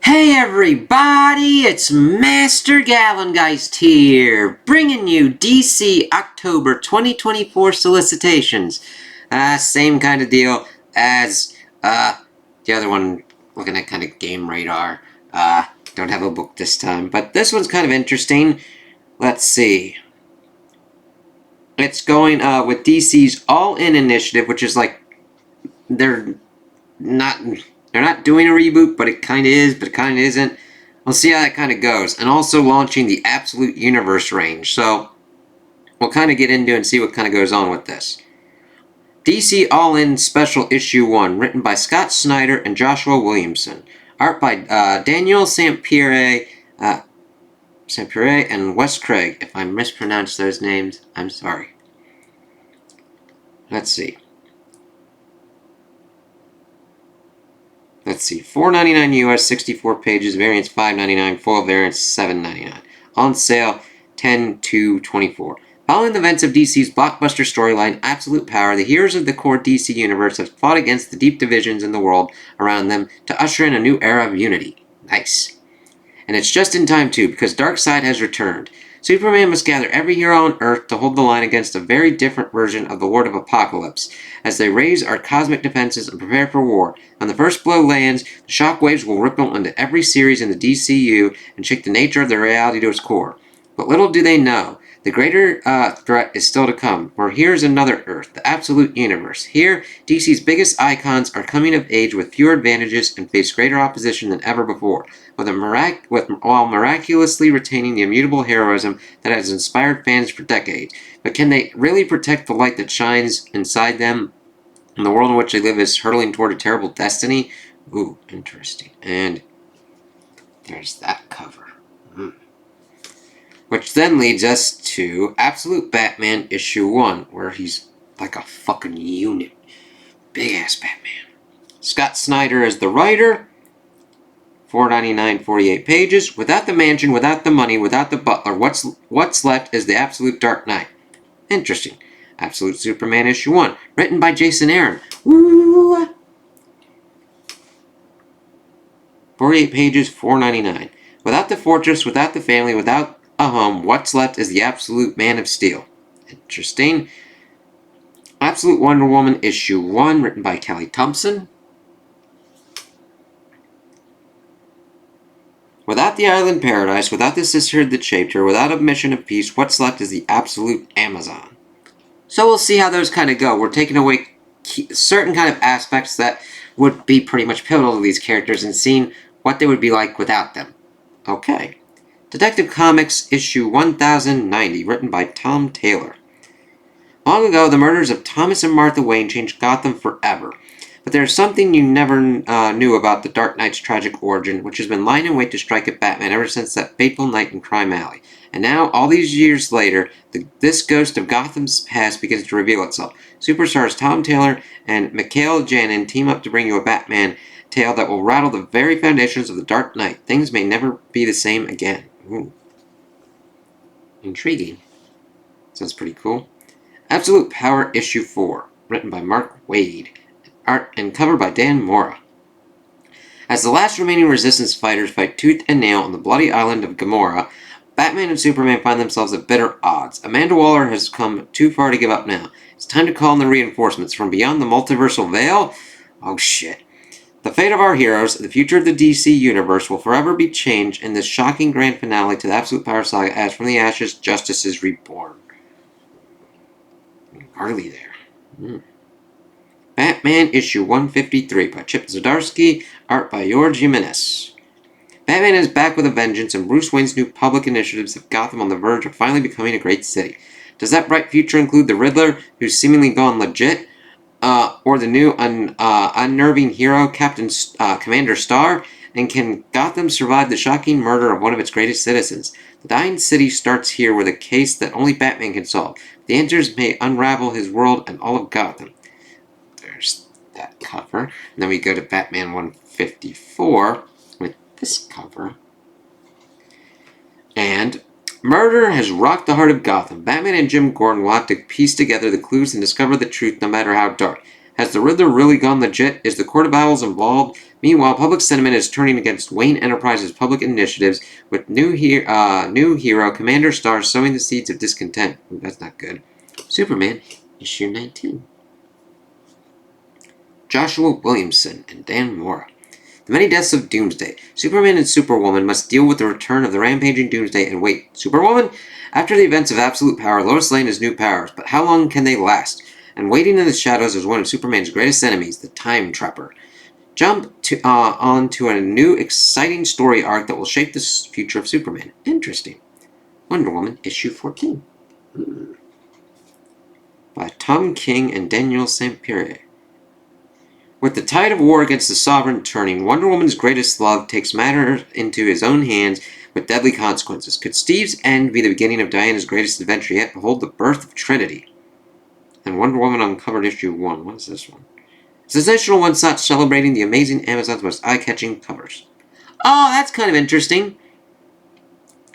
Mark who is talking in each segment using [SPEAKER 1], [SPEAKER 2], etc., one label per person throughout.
[SPEAKER 1] Hey everybody, it's Master Gallengeist here, bringing you DC October 2024 Solicitations. Same kind of deal as the other one, looking at kind of Game Radar. Don't have a book this time, but this one's kind of interesting. Let's see. It's going with DC's All-In initiative, which is like they're not doing a reboot, but it kind of is, but it kind of isn't. We'll see how that kind of goes. And also launching the Absolute Universe range. So we'll kind of get into and see what kind of goes on with this. DC All-In Special Issue 1, written by Scott Snyder and Joshua Williamson. Art by Daniel Sampere and Wes Craig. If I mispronounced those names, I'm sorry. Let's see, $4.99 US, 64 pages, variants $5.99, foil variants $7.99. On sale 10/2/24. Following the events of DC's blockbuster storyline, Absolute Power, the heroes of the core DC universe have fought against the deep divisions in the world around them to usher in a new era of unity. Nice. And it's just in time too, because Darkseid has returned. Superman must gather every hero on Earth to hold the line against a very different version of the Lord of Apocalypse, as they raise our cosmic defenses and prepare for war. When the first blow lands, the shockwaves will ripple into every series in the DCU and shake the nature of their reality to its core. But little do they know, the greater threat is still to come, for here's another Earth, the Absolute Universe. Here, DC's biggest icons are coming of age with fewer advantages and face greater opposition than ever before, while miraculously retaining the immutable heroism that has inspired fans for decades. But can they really protect the light that shines inside them? And the world in which they live is hurtling toward a terrible destiny? Ooh, interesting. And there's that cover. Which then leads us to Absolute Batman Issue 1, where he's like a fucking unit. Big-ass Batman. Scott Snyder is the writer. $4.99, 48 pages. Without the mansion, without the money, without the butler, what's left is the Absolute Dark Knight. Interesting. Absolute Superman Issue 1, written by Jason Aaron. Woo! 48 pages, $4.99. Without the fortress, without the family, without a home, what's left is the Absolute Man of Steel. Interesting. Absolute Wonder Woman Issue 1, written by Kelly Thompson. Without the Island Paradise, without the sisterhood that shaped her, without a mission of peace, what's left is the Absolute Amazon. So we'll see how those kind of go. We're taking away certain kind of aspects that would be pretty much pivotal to these characters and seeing what they would be like without them. Okay. Detective Comics Issue 1090, written by Tom Taylor. Long ago, the murders of Thomas and Martha Wayne changed Gotham forever. But there's something you never knew about the Dark Knight's tragic origin, which has been lying in wait to strike at Batman ever since that fateful night in Crime Alley. And now, all these years later, this ghost of Gotham's past begins to reveal itself. Superstars Tom Taylor and Mikhail Janin team up to bring you a Batman tale that will rattle the very foundations of the Dark Knight. Things may never be the same again. Ooh. Intriguing. Sounds pretty cool. Absolute Power Issue 4, written by Mark Waid. Art and cover by Dan Mora. As the last remaining Resistance fighters fight tooth and nail on the bloody island of Gamora, Batman and Superman find themselves at bitter odds. Amanda Waller has come too far to give up now. It's time to call in the reinforcements from beyond the multiversal veil. Oh shit. The fate of our heroes, the future of the DC Universe, will forever be changed in this shocking grand finale to the Absolute Power Saga as from the ashes, justice is reborn. Hardly there. Batman Issue 153 by Chip Zdarsky, art by George Jimenez. Batman is back with a vengeance, and Bruce Wayne's new public initiatives have Gotham on the verge of finally becoming a great city. Does that bright future include the Riddler, who's seemingly gone legit? Or the new unnerving hero, Commander Starr? And can Gotham survive the shocking murder of one of its greatest citizens? The dying city starts here with a case that only Batman can solve. The answers may unravel his world and all of Gotham. There's that cover. And then we go to Batman 154 with this cover. And murder has rocked the heart of Gotham. Batman and Jim Gordon will have to piece together the clues and discover the truth no matter how dark. Has the Riddler really gone legit? Is the Court of Owls involved? Meanwhile, public sentiment is turning against Wayne Enterprises' public initiatives, with new hero Commander Star sowing the seeds of discontent. Ooh, that's not good. Superman, issue 19. Joshua Williamson and Dan Mora. The many deaths of Doomsday. Superman and Superwoman must deal with the return of the rampaging Doomsday and wait, Superwoman? After the events of Absolute Power, Lois Lane has new powers, but how long can they last? And waiting in the shadows is one of Superman's greatest enemies, the Time Trapper. Jump on to a new, exciting story arc that will shape the future of Superman. Interesting. Wonder Woman, issue 14. By Tom King and Daniel St. Pierre. With the tide of war against the Sovereign turning, Wonder Woman's greatest love takes matters into his own hands with deadly consequences. Could Steve's end be the beginning of Diana's greatest adventure yet? Behold the birth of Trinity. And Wonder Woman Uncovered issue 1. What is this one? Sensational one-shot celebrating the amazing Amazon's most eye-catching covers. Oh, that's kind of interesting.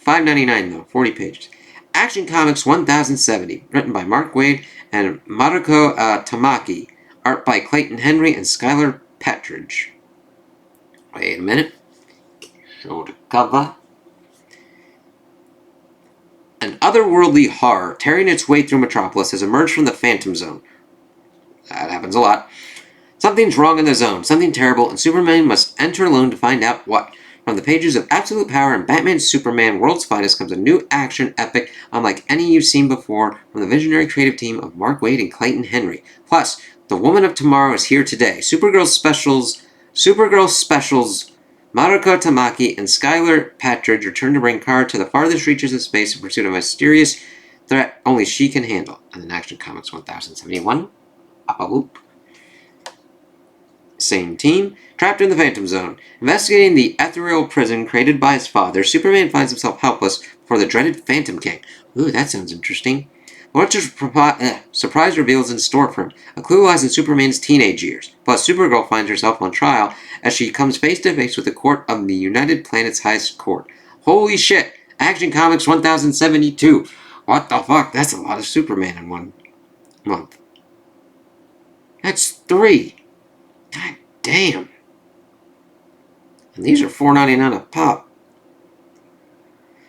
[SPEAKER 1] $5.99 though, 40 pages. Action Comics 1070, written by Mark Waid and Maruko Tamaki. Art by Clayton Henry and Skylar Patridge. Wait a minute. Show the cover. An otherworldly horror tearing its way through Metropolis has emerged from the Phantom Zone. That happens a lot. Something's wrong in the zone, something terrible, and Superman must enter alone to find out what. From the pages of Absolute Power and Batman Superman World's Finest comes a new action epic unlike any you've seen before from the visionary creative team of Mark Waid and Clayton Henry. Plus, The Woman of Tomorrow is here today. Supergirl Specials, Maruko Tamaki and Skylar Patridge return to bring Kara to the farthest reaches of space in pursuit of a mysterious threat only she can handle. And then Action Comics 1071. Up-a-whoop. Same team. Trapped in the Phantom Zone. Investigating the ethereal prison created by his father, Superman finds himself helpless before the dreaded Phantom King. Ooh, that sounds interesting. What a surprise reveals in store for him. A clue lies in Superman's teenage years. Plus, Supergirl finds herself on trial as she comes face to face with the court of the United Planet's highest court. Holy shit! Action Comics 1072. What the fuck? That's a lot of Superman in 1 month. That's 3. God damn. And these are $4.99 a pop.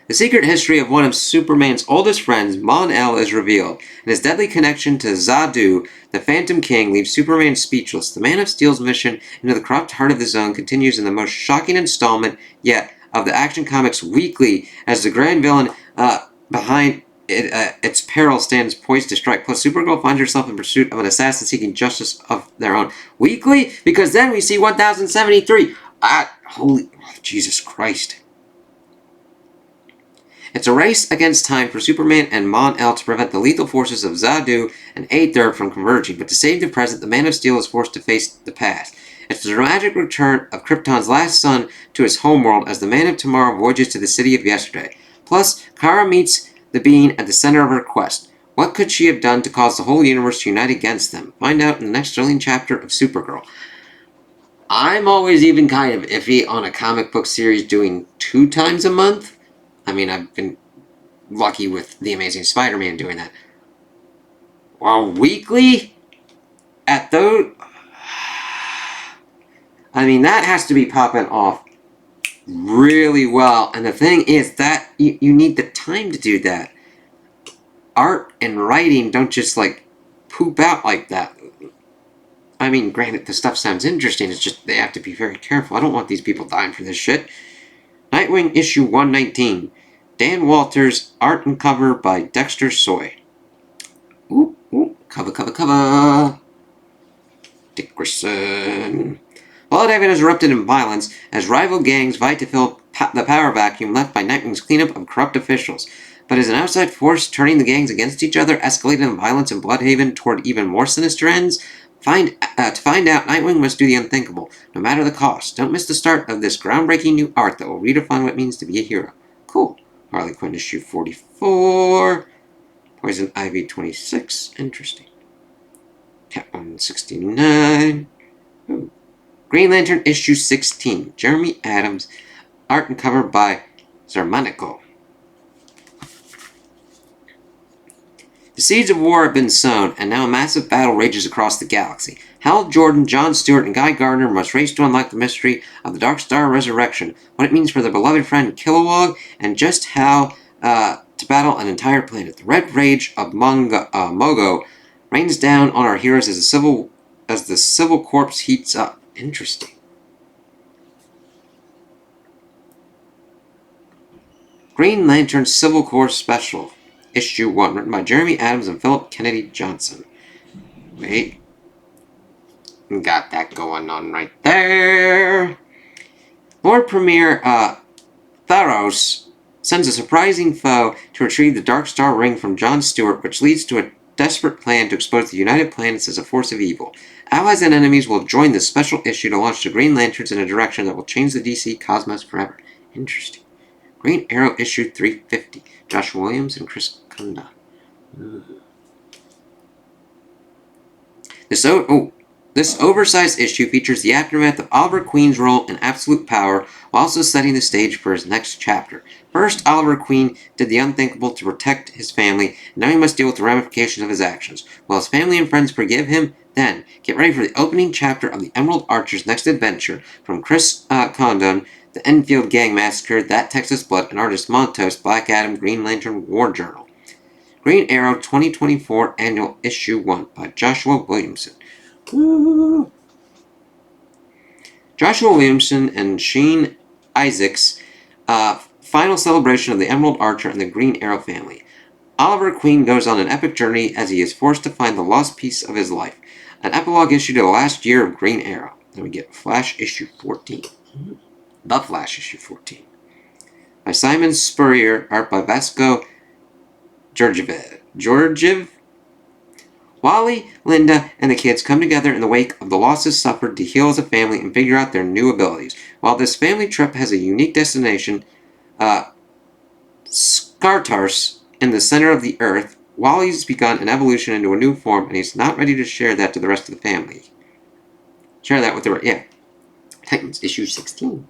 [SPEAKER 1] The secret history of one of Superman's oldest friends, Mon-El, is revealed, and his deadly connection to Zadu, the Phantom King, leaves Superman speechless. The Man of Steel's mission into the corrupt heart of the zone continues in the most shocking installment yet of the Action Comics Weekly, as the grand villain behind its peril stands poised to strike. Plus, Supergirl finds herself in pursuit of an assassin seeking justice of their own. Weekly? Because then we see 1073. Holy Jesus Christ. It's a race against time for Superman and Mon-El to prevent the lethal forces of Zadu and Aether from converging, but to save the present, the Man of Steel is forced to face the past. It's the dramatic return of Krypton's last son to his homeworld as the Man of Tomorrow voyages to the city of yesterday. Plus, Kara meets the being at the center of her quest. What could she have done to cause the whole universe to unite against them? Find out in the next thrilling chapter of Supergirl. I'm always even kind of iffy on a comic book series doing 2 times a month. I mean, I've been lucky with The Amazing Spider-Man doing that. Well, weekly? At those... I mean, that has to be popping off really well. And the thing is that you need the time to do that. Art and writing don't just, like, poop out like that. I mean, granted, the stuff sounds interesting. It's just they have to be very careful. I don't want these people dying for this shit. Nightwing issue 119. Dan Walters, art and cover by Dexter Soy. Ooh, ooh, cover. Dickerson. Bloodhaven has erupted in violence as rival gangs vie to fill the power vacuum left by Nightwing's cleanup of corrupt officials. But is an outside force turning the gangs against each other, escalating the violence in Bloodhaven toward even more sinister ends? To find out, Nightwing must do the unthinkable, no matter the cost. Don't miss the start of this groundbreaking new art that will redefine what it means to be a hero. Cool. Harley Quinn issue 44. Poison Ivy 26. Interesting. Catwoman 69. Ooh. Green Lantern issue 16. Jeremy Adams. Art and cover by Zermanico. The seeds of war have been sown, and now a massive battle rages across the galaxy. Hal Jordan, Jon Stewart, and Guy Gardner must race to unlock the mystery of the Dark Star Resurrection, what it means for their beloved friend Kilowog, and just how to battle an entire planet. The red rage of Mogo rains down on our heroes as the civil corps heats up. Interesting. Green Lantern Civil Corps Special, Issue 1, written by Jeremy Adams and Philip Kennedy Johnson. Wait. Got that going on right there. Lord Premier Tharos sends a surprising foe to retrieve the Dark Star Ring from Jon Stewart, which leads to a desperate plan to expose the United Planets as a force of evil. Allies and enemies will join this special issue to launch the Green Lanterns in a direction that will change the DC cosmos forever. Interesting. Green Arrow issue 350. Josh Williams and Chris Kunda. This oversized issue features the aftermath of Oliver Queen's role in Absolute Power, while also setting the stage for his next chapter. First, Oliver Queen did the unthinkable to protect his family, and now he must deal with the ramifications of his actions. Will his family and friends forgive him? Then, get ready for the opening chapter of the Emerald Archer's next adventure, from Chris Condon, the Enfield Gang Massacre, That Texas Blood, and artist Montos, Black Adam, Green Lantern War Journal. Green Arrow 2024 Annual Issue 1 by Joshua Williamson. Woo. Joshua Williamson and Shane Isaacs' final celebration of the Emerald Archer and the Green Arrow family. Oliver Queen goes on an epic journey as he is forced to find the lost piece of his life. An epilogue issue to the last year of Green Arrow. Then we get Flash issue 14. The Flash issue 14. By Simon Spurrier, art by Vasco Georgiev. Wally, Linda, and the kids come together in the wake of the losses suffered to heal as a family and figure out their new abilities. While this family trip has a unique destination, Skartars, in the center of the Earth, Wally's begun an evolution into a new form, and he's not ready to share that to the rest of the family. Share that with the Titans, issue 16.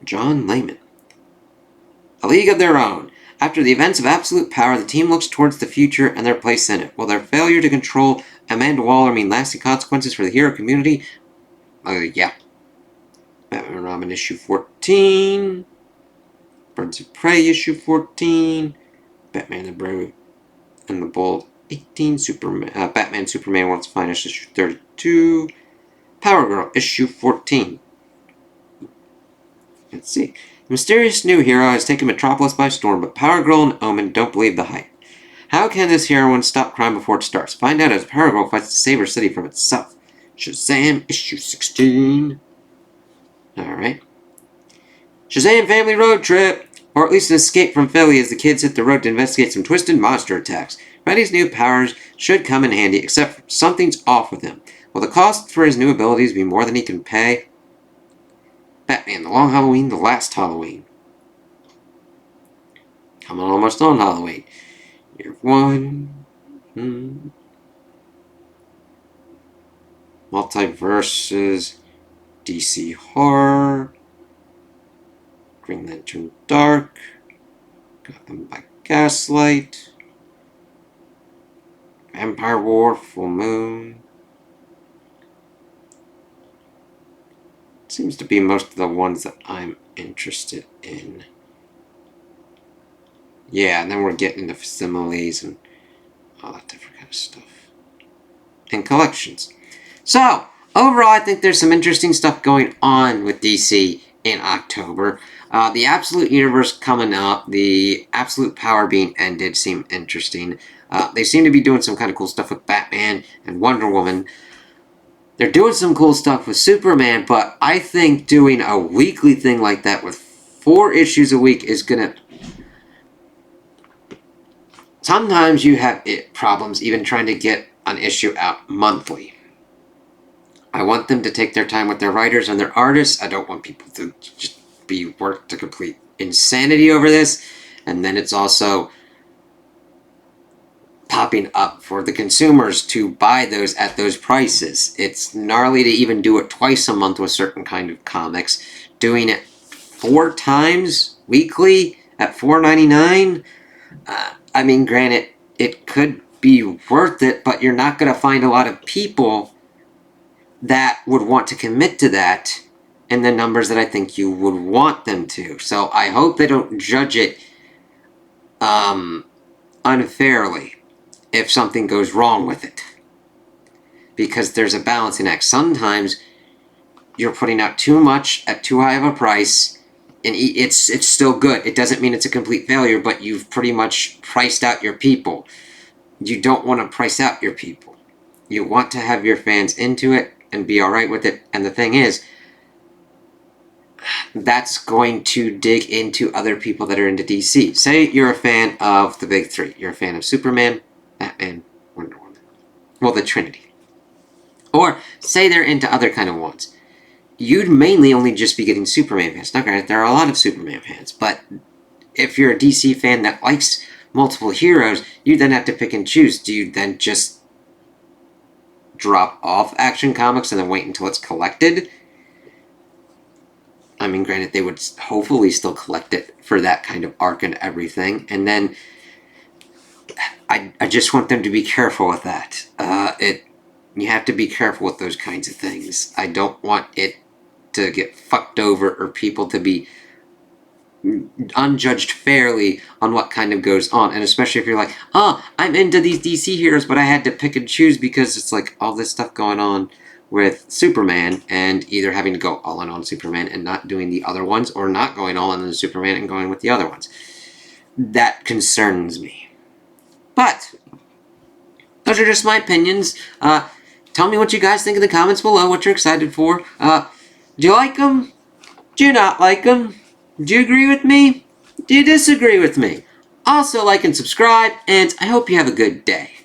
[SPEAKER 1] John Layman. A League of Their Own. After the events of Absolute Power, the team looks towards the future and their place in it. Will their failure to control Amanda Waller mean lasting consequences for the hero community? Yeah. Batman and Robin issue 14. Birds of Prey issue 14. Batman the Brave and the Bold 18. Batman Superman World's Finest issue 32. Power Girl issue 14. Let's see. The mysterious new hero has taken Metropolis by storm, but Power Girl and Omen don't believe the hype. How can this heroine stop crime before it starts? Find out as Power Girl fights to save her city from itself. Shazam issue 16. Alright. Shazam Family Road Trip! Or at least an escape from Philly as the kids hit the road to investigate some twisted monster attacks. Freddy's new powers should come in handy, except something's off with him. Will the cost for his new abilities be more than he can pay? Batman, The Long Halloween, The Last Halloween. Coming almost on Halloween. Year 1. Multiverses. DC Horror. Green Lantern Dark. Gotham by Gaslight. Vampire War, Full Moon. Seems to be most of the ones that I'm interested in. Yeah, and then we're getting into similes and all that different kind of stuff. And collections. So, overall, I think there's some interesting stuff going on with DC in October. The Absolute Universe coming up, the Absolute Power being ended seem interesting. They seem to be doing some kind of cool stuff with Batman and Wonder Woman. They're doing some cool stuff with Superman, but I think doing a weekly thing like that with 4 issues a week is gonna... Sometimes you have problems even trying to get an issue out monthly. I want them to take their time with their writers and their artists. I don't want people to just be worked to complete insanity over this. And then it's also popping up for the consumers to buy those at those prices. It's gnarly to even do it twice a month with certain kind of comics. Doing it 4 times weekly at $4.99, I mean, granted, it could be worth it, but you're not going to find a lot of people that would want to commit to that in the numbers that I think you would want them to. So I hope they don't judge it unfairly if something goes wrong with it. Because there's a balancing act. Sometimes you're putting out too much at too high of a price, and it's still good. It doesn't mean it's a complete failure, but you've pretty much priced out your people. You don't want to price out your people. You want to have your fans into it and be alright with it. And the thing is, that's going to dig into other people that are into DC. Say you're a fan of the big three. You're a fan of Superman, Batman, Wonder Woman. Well, the Trinity. Or say they're into other kind of ones. You'd mainly only just be getting Superman fans. Now, granted, there are a lot of Superman fans, but if you're a DC fan that likes multiple heroes, you then have to pick and choose. Do you then just drop off Action Comics and then wait until it's collected? I mean, granted, they would hopefully still collect it for that kind of arc and everything. And then I just want them to be careful with that. You have to be careful with those kinds of things. I don't want it to get fucked over or people to be unjudged fairly on what kind of goes on. And especially if you're like, oh, I'm into these DC heroes, but I had to pick and choose because it's like all this stuff going on with Superman, and either having to go all in on Superman and not doing the other ones, or not going all in on Superman and going with the other ones. That concerns me. But those are just my opinions. Tell me what you guys think in the comments below, what you're excited for. Do you like them? Do you not like them? Do you agree with me? Do you disagree with me? Also, like and subscribe, and I hope you have a good day.